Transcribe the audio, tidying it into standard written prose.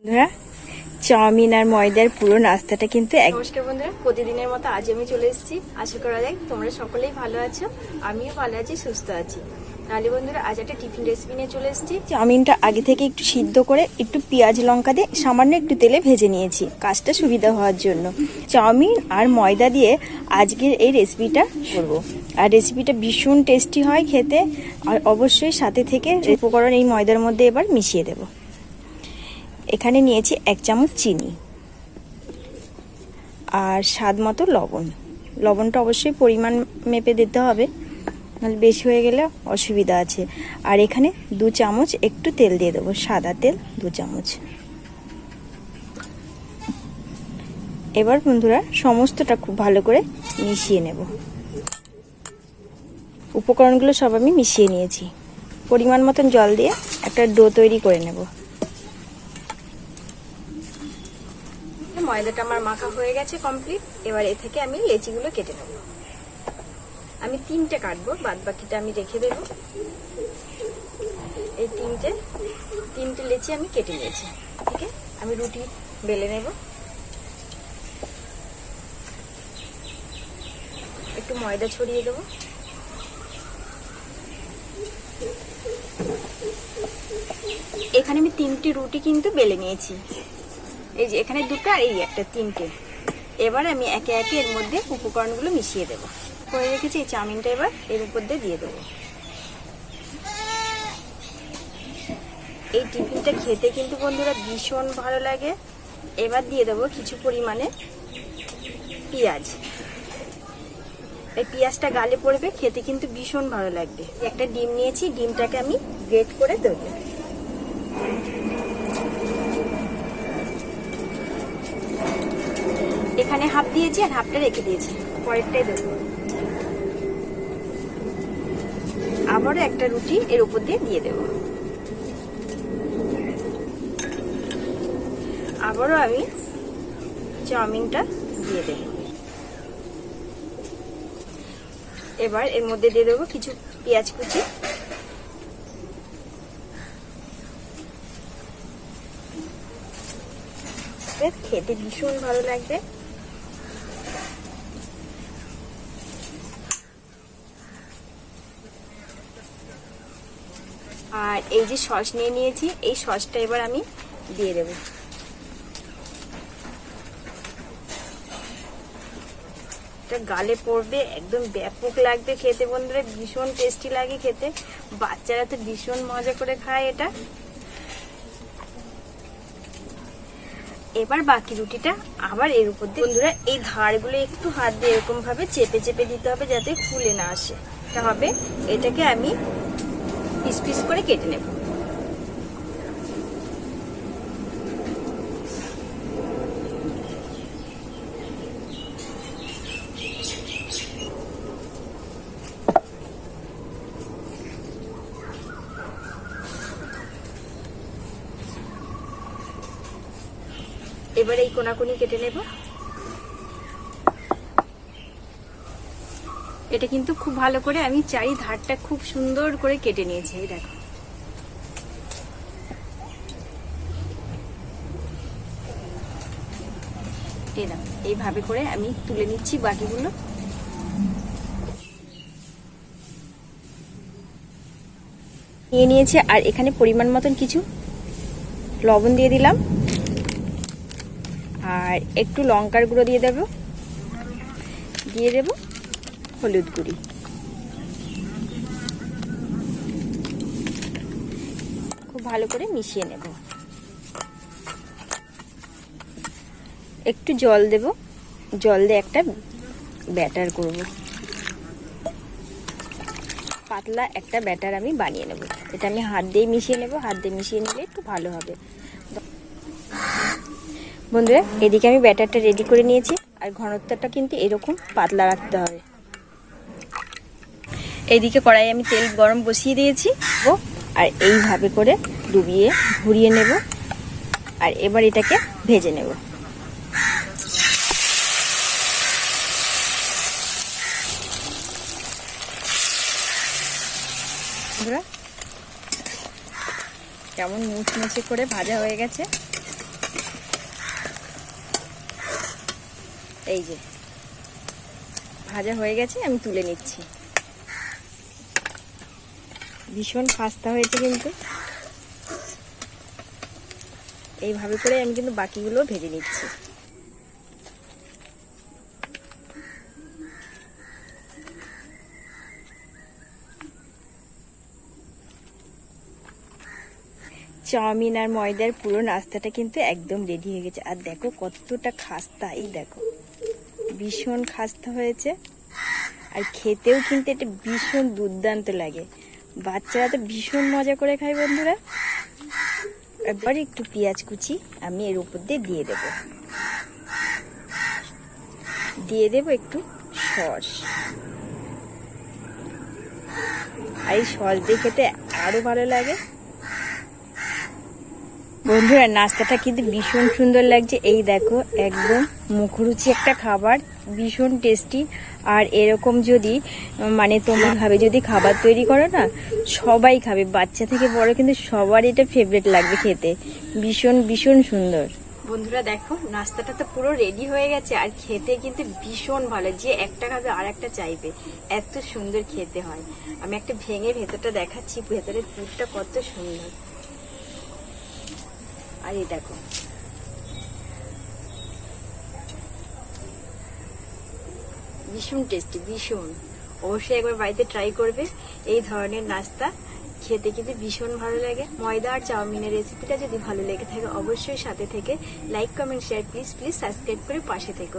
বন্ধুরা, চাউমিন আর ময়দার পুরো নাস্তাটা কিন্তু নমস্কার বন্ধুরা, প্রতিদিনের মতো আজ আমি চলে এসেছি। আশা করা যায় তোমরা সকলেই ভালো আছো, আমিও ভালো আছি, সুস্থ আছি। তাহলে বন্ধুরা, আজ একটা টিফিন রেসিপি নিয়ে চলে এসেছি। চাউমিনটা আগে থেকে একটু সিদ্ধ করে একটু পেঁয়াজ লঙ্কা দিয়ে সামান্য একটু তেলে ভেজে নিয়েছি কাজটা সুবিধা হওয়ার জন্য। চাউমিন আর ময়দা দিয়ে আজকের এই রেসিপিটা করব। আর রেসিপিটা ভীষণ টেস্টি হয় খেতে। আর অবশ্যই সাথে থেকে উপকরণ এই ময়দার মধ্যে এবার মিশিয়ে দেব। এখানে নিয়েছি 1 চামচ চিনি আর স্বাদ মতো লবণ। লবণটা অবশ্যই পরিমাণ মেপে দিতে হবে, নাহলে বেশি হয়ে গেলে অসুবিধা আছে। আর এখানে 2 চামচ একটু তেল দিয়ে দেবো, সাদা তেল 2 চামচ। এবার বন্ধুরা সমস্তটা খুব ভালো করে মিশিয়ে নেব। উপকরণগুলো সব আমি মিশিয়ে নিয়েছি। পরিমাণ মতন জল দিয়ে একটা ডো তৈরি করে নেব। ময়দাটা আমার মাখা হয়ে গেছে কমপ্লিট। এবার এ থেকে আমি লেচিগুলো কেটে নেব। আমি 3টে কাটবো, বাদ বাকিটা আমি রেখে দেব। এই তিনটে লেচি আমি কেটে নিয়েছি। ঠিক আছে, আমি রুটি বেলে নেব। একটু ময়দা ছড়িয়ে দেবো। এখানে আমি 3টে রুটি কিন্তু বেলে নিয়েছি। এই যে এখানে 2টো আর এই একটা, 3টে। এবার আমি একে একে এর মধ্যে উপকরণগুলো মিশিয়ে দেবো। করে রেখেছি এই চাউমিনটা এবার এর উপর দিয়ে দেবো। এই টিফিনটা খেতে কিন্তু বন্ধুরা ভীষণ ভালো লাগে। এবার দিয়ে দেবো কিছু পরিমাণে পেঁয়াজ। এই পেঁয়াজটা গালে পড়বে, খেতে কিন্তু ভীষণ ভালো লাগবে। একটা ডিম নিয়েছি, ডিমটাকে আমি গ্রেট করে দেবো। এখানে হাফ দিয়েছি আর হাফটা রেখে দিয়েছি, পরেরটাই দেবো। আবারও একটা রুটি এর উপর দিয়ে দেবো। আবারও আমি চাউমিনটা দিয়ে দেব। এবার এর মধ্যে দিয়ে দেবো কিছু পেঁয়াজ কুচি। খেতে ভীষণ ভালো লাগবে। আর এই যে সস নিয়ে নিয়েছি, এই সসটা এবার আমি দিয়ে দেব। এটা গালে পড়বে, একদম ব্যাপক লাগবে খেতে বন্ধুরা, ভীষণ টেস্টি লাগে খেতে। বাচ্চারা তো ভীষণ মজা করে খায় এটা। এবার বাকি রুটিটা আবার এর উপর দিয়ে বন্ধুরা এই ধারগুলো একটু হাত দিয়ে এরকম ভাবে চেপে চেপে দিতে হবে, যাতে ফুলে না আসে। এটা হবে, এটাকে আমি পিস পিস করে কেটে নেব। এবার এই কোনাকুনি কেটে নেব। এটা কিন্তু খুব ভালো করে আমি চারি ধারটা খুব সুন্দর করে কেটে নিয়েছি। এই দেখো, এই দেখো, এইভাবে করে আমি তুলে নিচ্ছি বাকিগুলো। নিয়ে নিয়েছি আর এখানে পরিমাণ মতন কিছু লবণ দিয়ে দিলাম আর একটু লঙ্কার গুঁড়ো দিয়ে দেব হলুদ গুঁড়ি। খুব ভালো করে মিশিয়ে নেব। একটু জল দেব, জল দিয়ে একটা ব্যাটার করব। পাতলা একটা ব্যাটার আমি বানিয়ে নেব। এটা আমি হাত দিয়ে মিশিয়ে নেব। হাত দিয়ে মিশিয়ে নিলে একটু ভালো হবে। বন্ধুরা, এদিকে আমি ব্যাটারটা রেডি করে নিয়েছি। আর ঘনত্বটা কিন্তু এরকম পাতলা রাখতে হবে। এইদিকে কড়াই আমি তেল গরম বসিয়ে দিয়েছি আর এইভাবে করে ডুবিয়ে ঘুরিয়ে নেব। আর এবার এটাকে ভেজে নেব। কেমন মুচমুচে করে ভাজা হয়ে গেছে। এই যে ভাজা হয়ে গেছে, আমি তুলে নিচ্ছি। ভীষণ খাস্তা হয়েছে কিন্তু। এইভাবে করে আমি কিন্তু বাকিগুলো ভেজে নিচ্ছি। চাউমিন আর ময়দার পুরো নাস্তাটা কিন্তু একদম রেডি হয়ে গেছে। আর দেখো কতটা খাস্তা, এই দেখো ভীষণ খাস্তা হয়েছে। আর খেতেও কিন্তু এটা ভীষণ দুর্দান্ত লাগে। বাচ্চারা তো ভীষণ মজা করে খায় বন্ধুরা। এবার একটু পেঁয়াজ কুচি আমি এর উপর দিয়ে দেব একটু সস। আর এই সস দিয়ে খেতে আরো ভালো লাগে। বন্ধুরা নাস্তাটা কিন্তু ভীষণ সুন্দর লাগছে। এই দেখো একদম মুখরুচি একটা খাবার, ভীষণ টেস্টি। আর এরকম যদি মানে তোমরা ভাবে যদি খাবার তৈরি করো না, সবাই খাবে, বাচ্চা থেকে বড় কিন্তু সবার এটা ফেভারিট লাগবে খেতে। ভীষণ ভীষণ সুন্দর। বন্ধুরা দেখো নাস্তাটা তো পুরো রেডি হয়ে গেছে। আর খেতে কিন্তু ভীষণ ভালো, যে একটা খাবে আর একটা চাইবে, এত সুন্দর খেতে হয়। আমি একটা ভেঙে ভেতরটা দেখাচ্ছি, ভেতরের পুরটা কত সুন্দর। আর এই দেখো ভীষণ টেস্টি, ভীষণ। অবশ্যই একবার বাড়িতে ট্রাই করবে এই ধরনের নাস্তা, খেতে কিন্তু ভীষণ ভালো লাগে। ময়দা আর চাউমিনের রেসিপিটা যদি ভালো লেগে থাকে অবশ্যই সাথে থেকে like comment share please subscribe করে পাশে থেকো।